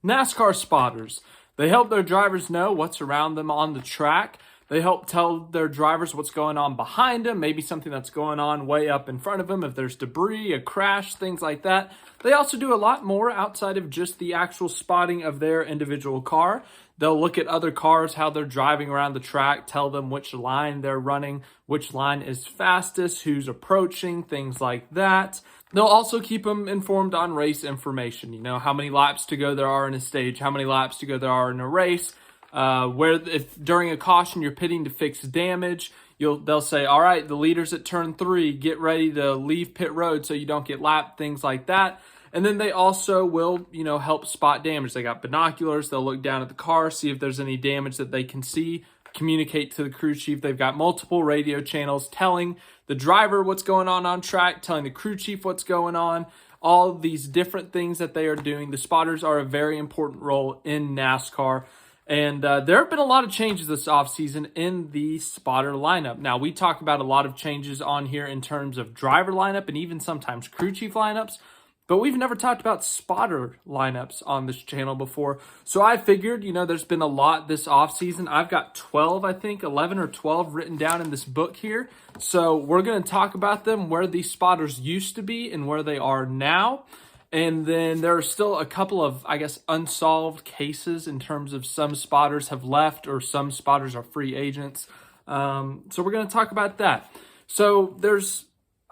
NASCAR spotters. They help their drivers know what's around them on the track. They help tell their drivers what's going on behind them, maybe something that's going on way up in front of them, if there's debris, a crash, things like that. They also do a lot more outside of just the actual spotting of their individual car. They'll look at other cars, how they're driving around the track, tell them which line they're running, which line is fastest, who's approaching, things like that. They'll also keep them informed on race information. You know, how many laps to go there are in a stage, how many laps to go there are in a race. Where if during a caution you're pitting to fix damage, they'll say, all right, the leader's at turn 3, get ready to leave pit road so you don't get lapped, things like that. And then they also will, help spot damage. They got binoculars. They'll look down at the car, see if there's any damage that they can see, communicate to the crew chief. They've got multiple radio channels telling the driver what's going on track, telling the crew chief what's going on, all these different things that they are doing. The spotters are a very important role in NASCAR. And there have been a lot of changes this offseason in the spotter lineup. Now, we talk about a lot of changes on here in terms of driver lineup and even sometimes crew chief lineups, but we've never talked about spotter lineups on this channel before. So I figured, there's been a lot this offseason. I've got 11 or 12 written down in this book here. So we're going to talk about them, where these spotters used to be and where they are now. And then there are still a couple of, unsolved cases in terms of some spotters have left or some spotters are free agents. So we're going to talk about that. So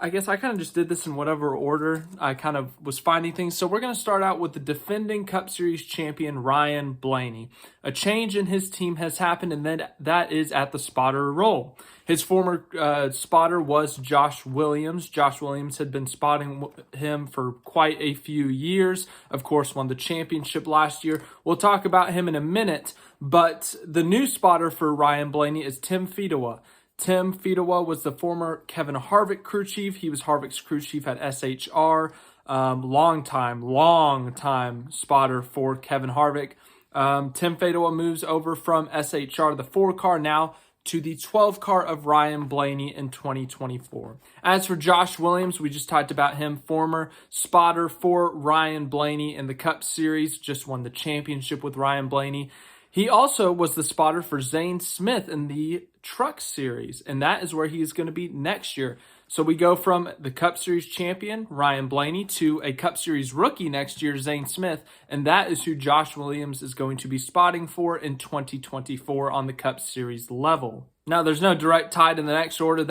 I kind of just did this in whatever order I kind of was finding things. So we're going to start out with the defending Cup Series champion, Ryan Blaney. A change in his team has happened, and then that is at the spotter role. His former spotter was Josh Williams. Josh Williams had been spotting him for quite a few years. Of course, won the championship last year. We'll talk about him in a minute, but the new spotter for Ryan Blaney is Tim Fedewa. Tim Fedewa was the former Kevin Harvick crew chief. He was Harvick's crew chief at SHR. Long time spotter for Kevin Harvick. Tim Fedewa moves over from SHR, the 4 car, now to the 12 car of Ryan Blaney in 2024. As for Josh Williams, we just talked about him, former spotter for Ryan Blaney in the Cup Series, just won the championship with Ryan Blaney. He also was the spotter for Zane Smith in the Truck Series, and that is where he is going to be next year. So we go from the Cup Series champion, Ryan Blaney, to a Cup Series rookie next year, Zane Smith, and that is who Josh Williams is going to be spotting for in 2024 on the Cup Series level. Now, there's no direct tie in the next order.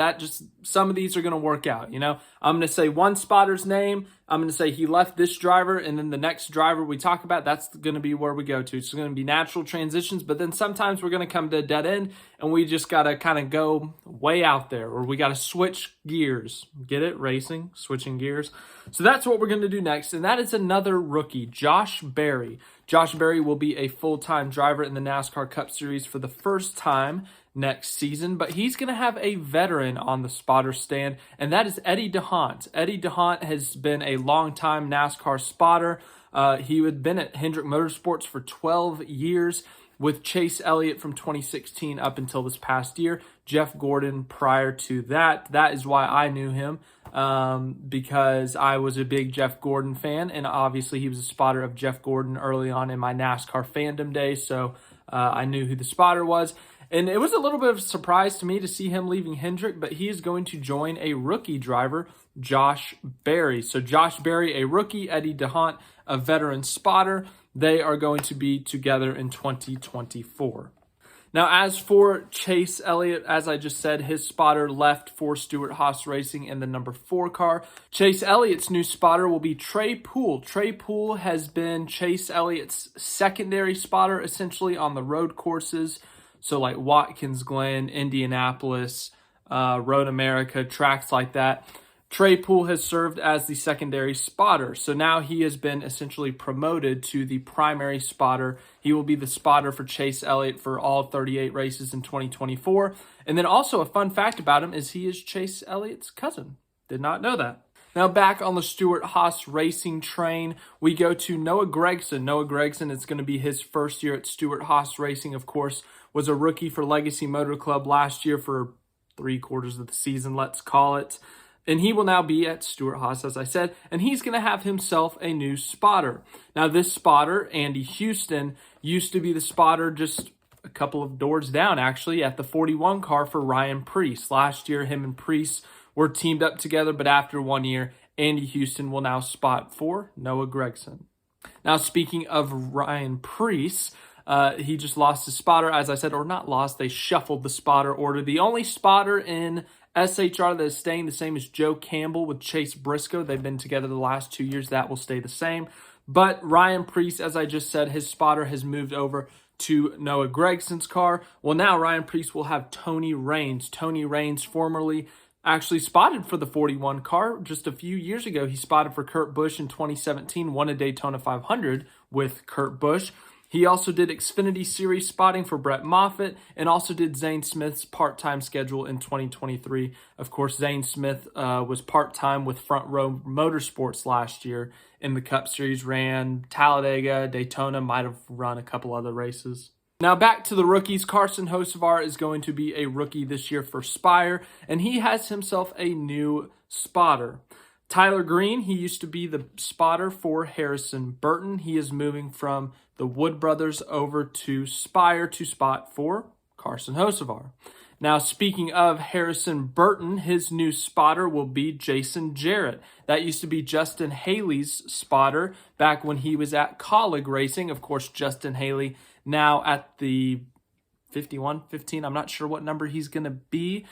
Some of these are going to work out, I'm going to say one spotter's name. I'm going to say he left this driver, and then the next driver we talk about, that's going to be where we go to. It's going to be natural transitions, but then sometimes we're going to come to a dead end, and we just got to kind of go way out there, or we got to switch gears. Get it? Racing, switching gears. So that's what we're going to do next, and that is another rookie, Josh Berry. Josh Berry will be a full-time driver in the NASCAR Cup Series for the first time next season, but he's going to have a veteran on the spotter stand, and that is Eddie DeHaan. Eddie DeHaan has been a long-time NASCAR spotter. He had been at Hendrick Motorsports for 12 years with Chase Elliott from 2016 up until this past year. Jeff Gordon prior to that. That is why I knew him, because I was a big Jeff Gordon fan, and obviously he was a spotter of Jeff Gordon early on in my NASCAR fandom days, so I knew who the spotter was. And it was a little bit of a surprise to me to see him leaving Hendrick, but he is going to join a rookie driver, Josh Berry. So Josh Berry, a rookie, Eddie DeHaan, a veteran spotter. They are going to be together in 2024. Now, as for Chase Elliott, as I just said, his spotter left for Stewart-Haas Racing in the number 4 car. Chase Elliott's new spotter will be Trey Poole. Trey Poole has been Chase Elliott's secondary spotter, essentially, on the road courses. So like Watkins Glen, Indianapolis, Road America, tracks like that. Trey Poole has served as the secondary spotter. So now he has been essentially promoted to the primary spotter. He will be the spotter for Chase Elliott for all 38 races in 2024. And then also a fun fact about him is he is Chase Elliott's cousin. Did not know that. Now back on the Stewart-Haas Racing train, we go to Noah Gragson. Noah Gragson, it's going to be his first year at Stewart-Haas Racing, of course, was a rookie for Legacy Motor Club last year for 3/4 of the season, let's call it. And he will now be at Stewart-Haas, as I said, and he's going to have himself a new spotter. Now, this spotter, Andy Houston, used to be the spotter just a couple of doors down, actually, at the 41 car for Ryan Preece. Last year, him and Preece were teamed up together, but after 1 year, Andy Houston will now spot for Noah Gragson. Now, speaking of Ryan Preece, he just lost his spotter, as I said, or not lost, they shuffled the spotter order. The only spotter in SHR that is staying the same is Joe Campbell with Chase Briscoe. They've been together the last 2 years. That will stay the same. But Ryan Preece, as I just said, his spotter has moved over to Noah Gregson's car. Well, now Ryan Preece will have Tony Raines. Tony Raines formerly actually spotted for the 41 car just a few years ago. He spotted for Kurt Busch in 2017, won a Daytona 500 with Kurt Busch. He also did Xfinity Series spotting for Brett Moffitt and also did Zane Smith's part-time schedule in 2023. Of course, Zane Smith was part-time with Front Row Motorsports last year in the Cup Series, ran Talladega, Daytona, might have run a couple other races. Now back to the rookies. Carson Hocevar is going to be a rookie this year for Spire, and he has himself a new spotter. Tyler Green, he used to be the spotter for Harrison Burton. He is moving from the Wood Brothers over to Spire to spot for Carson Hocevar. Now, speaking of Harrison Burton, his new spotter will be Jason Jarrett. That used to be Justin Haley's spotter back when he was at Colleague Racing. Of course, Justin Haley now at the 15, I'm not sure what number he's going to be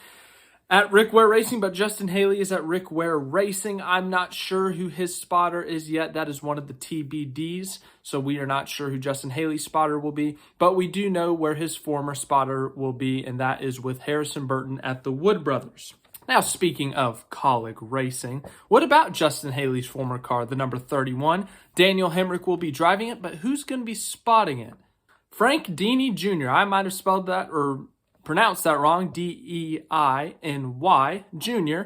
at Rick Ware Racing, but Justin Haley is at Rick Ware Racing. I'm not sure who his spotter is yet. That is one of the TBDs, so we are not sure who Justin Haley's spotter will be, but we do know where his former spotter will be, and that is with Harrison Burton at the Wood Brothers. Now, speaking of Colleague Racing, what about Justin Haley's former car, the number 31? Daniel Hemrick will be driving it, but who's going to be spotting it? Frank Dini Jr. I might have spelled that or pronounced that wrong, Deiny Jr.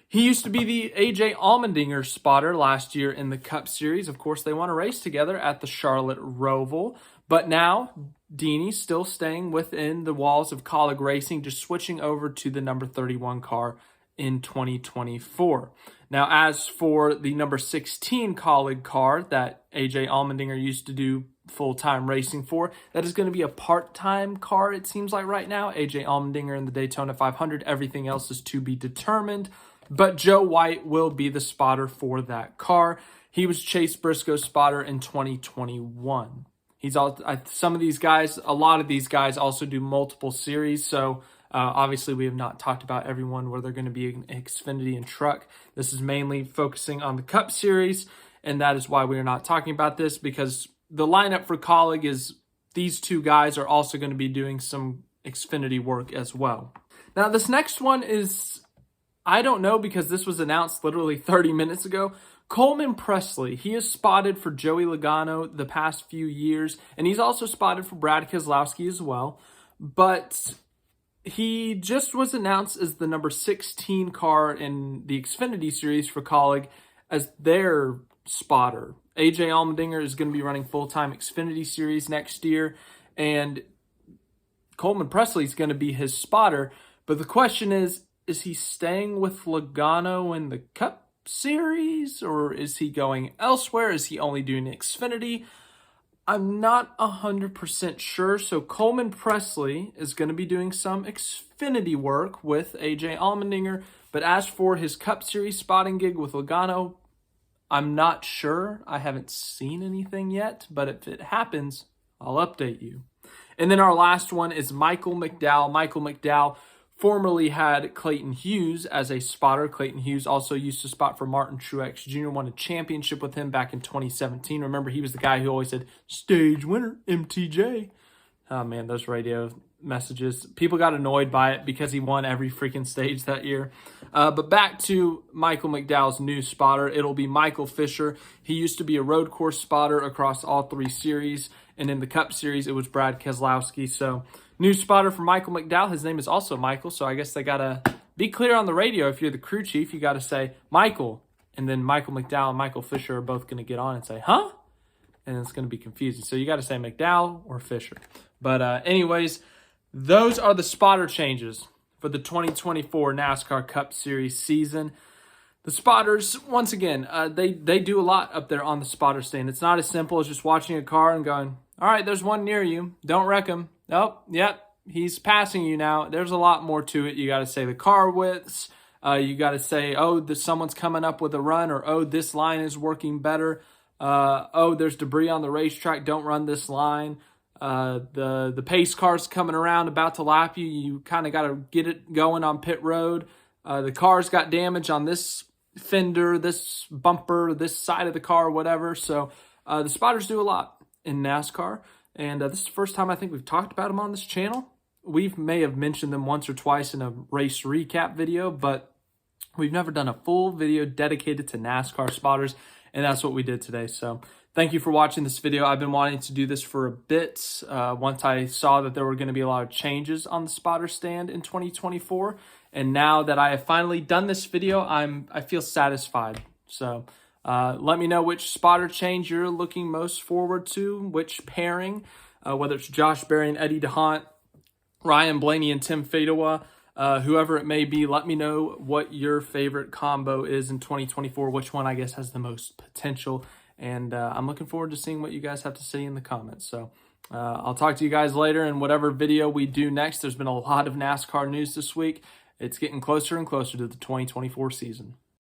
He used to be the AJ Allmendinger spotter last year in the Cup Series. Of course, they won a race together at the Charlotte Roval. But now, Dini's still staying within the walls of Colleague Racing, just switching over to the number 31 car in 2024. Now, as for the number 16 Colleague car that AJ Allmendinger used to do full-time racing for, that is going to be a part-time car, it seems like right now. AJ Allmendinger in the Daytona 500. Everything else is to be determined. But Joe White will be the spotter for that car. He was Chase Briscoe's spotter in 2021. He's all some of these guys, a lot of these guys also do multiple series. So obviously we have not talked about everyone where they're going to be in Xfinity and Truck. This is mainly focusing on the Cup Series, and that is why we are not talking about this, because the lineup for Colleague is these two guys are also going to be doing some Xfinity work as well. Now, this next one is, I don't know, because this was announced literally 30 minutes ago. Coleman Presley, he is spotted for Joey Logano the past few years, and he's also spotted for Brad Keselowski as well. But he just was announced as the number 16 car in the Xfinity Series for Colleague as their spotter. AJ Allmendinger is going to be running full-time Xfinity Series next year, and Coleman Presley is going to be his spotter. But the question is he staying with Logano in the Cup Series, or is he going elsewhere? Is he only doing Xfinity? I'm not 100% sure. So Coleman Presley is going to be doing some Xfinity work with AJ Allmendinger. But as for his Cup Series spotting gig with Logano, I'm not sure. I haven't seen anything yet, but if it happens, I'll update you. And then our last one is Michael McDowell. Michael McDowell formerly had Clayton Hughes as a spotter. Clayton Hughes also used to spot for Martin Truex Jr., won a championship with him back in 2017. Remember, he was the guy who always said, "Stage winner, MTJ." Oh, man, those radio messages. People got annoyed by it because he won every freaking stage that year. But back to Michael McDowell's new spotter. It'll be Michael Fisher. He used to be a road course spotter across all three series. And in the Cup Series, it was Brad Keselowski. So new spotter for Michael McDowell. His name is also Michael. So I guess they got to be clear on the radio. If you're the crew chief, you got to say Michael. And then Michael McDowell and Michael Fisher are both going to get on and say, huh? And it's going to be confusing. So you got to say McDowell or Fisher. But anyways, those are the spotter changes for the 2024 NASCAR Cup Series season. The spotters, once again, they do a lot up there on the spotter stand. It's not as simple as just watching a car and going, all right, there's one near you. Don't wreck him. Oh, yep, he's passing you now. There's a lot more to it. You got to say the car widths. You got to say, oh, someone's coming up with a run, or oh, this line is working better. Oh, there's debris on the racetrack. Don't run this line. The pace car's coming around, about to lap you. You kind of got to get it going on pit road. The car's got damage on this fender, this bumper, this side of the car, whatever. So the spotters do a lot in NASCAR, and this is the first time I think we've talked about them on this channel. We may have mentioned them once or twice in a race recap video, but we've never done a full video dedicated to NASCAR spotters, and that's what we did today. So thank you for watching this video. I've been wanting to do this for a bit. Once I saw that there were going to be a lot of changes on the spotter stand in 2024, and now that I have finally done this video, I feel satisfied. So let me know which spotter change you're looking most forward to, which pairing, whether it's Josh Berry and Eddie DeHaan, Ryan Blaney and Tim Fedewa, whoever it may be. Let me know what your favorite combo is in 2024, which one I guess has the most potential. And I'm looking forward to seeing what you guys have to say in the comments. So I'll talk to you guys later in whatever video we do next. There's been a lot of NASCAR news this week. It's getting closer and closer to the 2024 season.